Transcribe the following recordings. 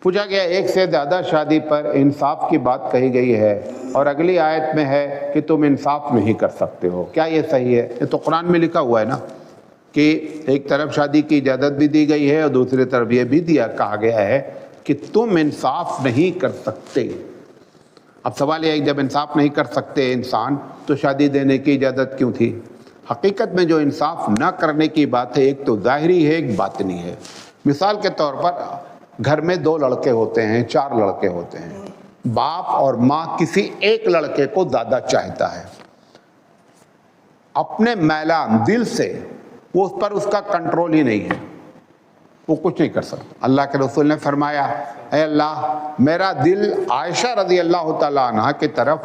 پوچھا گیا ایک سے زیادہ شادی پر انصاف کی بات کہی گئی ہے اور اگلی آیت میں ہے کہ تم انصاف نہیں کر سکتے ہو، کیا یہ صحیح ہے؟ یہ تو قرآن میں لکھا ہوا ہے نا کہ ایک طرف شادی کی اجازت بھی دی گئی ہے اور دوسری طرف یہ بھی کہا گیا ہے کہ تم انصاف نہیں کر سکتے۔ اب سوال یہ ہے کہ جب انصاف نہیں کر سکتے انسان تو شادی دینے کی اجازت کیوں تھی؟ حقیقت میں جو انصاف نہ کرنے کی بات ہے ایک تو ظاہری ہے ایک باطنی ہے۔ مثال کے طور پر گھر میں 2 لڑکے ہوتے ہیں، 4 لڑکے ہوتے ہیں، باپ اور ماں کسی ایک لڑکے کو زیادہ چاہتا ہے، اپنے میلان دل سے وہ اس پر اس کا کنٹرول ہی نہیں ہے، وہ کچھ نہیں کر سکتا۔ اللہ کے رسول نے فرمایا اے اللہ میرا دل عائشہ رضی اللہ تعالیٰ عنہ کی طرف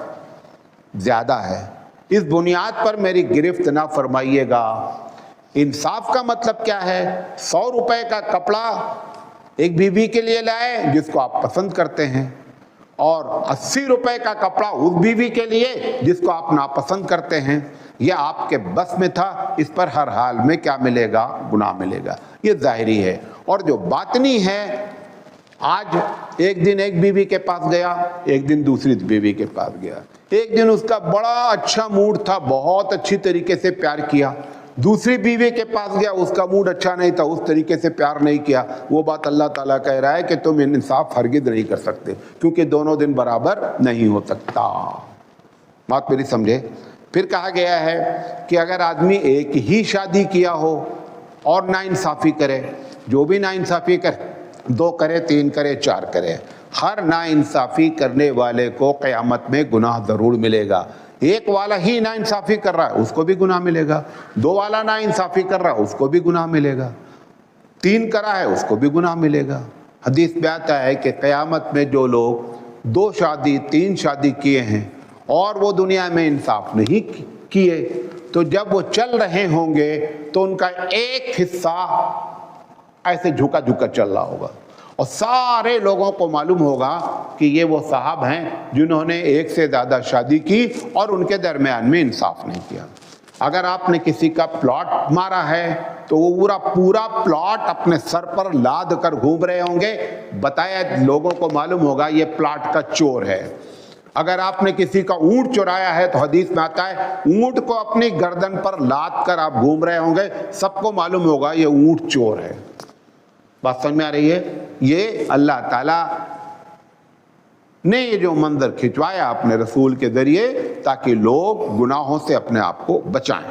زیادہ ہے، اس بنیاد پر میری گرفت نہ فرمائیے گا۔ انصاف کا مطلب کیا ہے؟ 100 روپے کا کپڑا ایک بیوی کے لیے لائے جس کو آپ پسند کرتے ہیں، اور 80 روپے کا کپڑا اس بیوی کے لیے جس کو آپ ناپسند کرتے ہیں۔ یہ آپ کے بس میں تھا، اس پر ہر حال میں کیا ملے گا؟ گناہ ملے گا۔ یہ ظاہری ہے۔ اور جو باطنی ہے، آج ایک دن ایک بیوی کے پاس گیا، ایک دن دوسری بیوی کے پاس گیا، ایک دن اس کا بڑا اچھا موڈ تھا، بہت اچھی طریقے سے پیار کیا، دوسری بیوی کے پاس گیا، اس کا موڈ اچھا نہیں تھا، اس طریقے سے پیار نہیں کیا۔ وہ بات اللہ تعالیٰ کہہ رہا ہے کہ تم انصاف ہرگز نہیں کر سکتے، کیونکہ دونوں دن برابر نہیں ہو سکتا۔ بات میری سمجھے؟ پھر کہا گیا ہے کہ اگر آدمی ایک ہی شادی کیا ہو اور ناانصافی کرے، جو بھی ناانصافی کرے، 2 کرے، 3 کرے، 4 کرے، ہر ناانصافی کرنے والے کو قیامت میں گناہ ضرور ملے گا۔ ایک والا ہی ناانصافی کر رہا ہے اس کو بھی گناہ ملے گا، 2 والا ناانصافی کر رہا ہے اس کو بھی گناہ ملے گا، 3 کرا ہے اس کو بھی گناہ ملے گا۔ حدیث میں آتا ہے کہ قیامت میں جو لوگ 2 شادی 3 شادی کیے ہیں اور وہ دنیا میں انصاف نہیں کیے، تو جب وہ چل رہے ہوں گے تو ان کا ایک حصہ ایسے جھکا جھکا چل رہا ہوگا، اور سارے لوگوں کو معلوم ہوگا کہ یہ وہ صاحب ہیں جنہوں نے ایک سے زیادہ شادی کی اور ان کے درمیان میں انصاف نہیں کیا۔ اگر آپ نے کسی کا پلاٹ مارا ہے تو وہ پورا پلاٹ اپنے سر پر لاد کر گھوم رہے ہوں گے، بتایا لوگوں کو معلوم ہوگا یہ پلاٹ کا چور ہے۔ اگر آپ نے کسی کا اونٹ چرایا ہے تو حدیث میں آتا ہے اونٹ کو اپنی گردن پر لاد کر آپ گھوم رہے ہوں گے، سب کو معلوم ہوگا یہ اونٹ چور ہے۔ بات سمجھ میں آ رہی ہے؟ یہ اللہ تعالیٰ نے یہ جو منظر کھنچوایا اپنے رسول کے ذریعے تاکہ لوگ گناہوں سے اپنے آپ کو بچائیں۔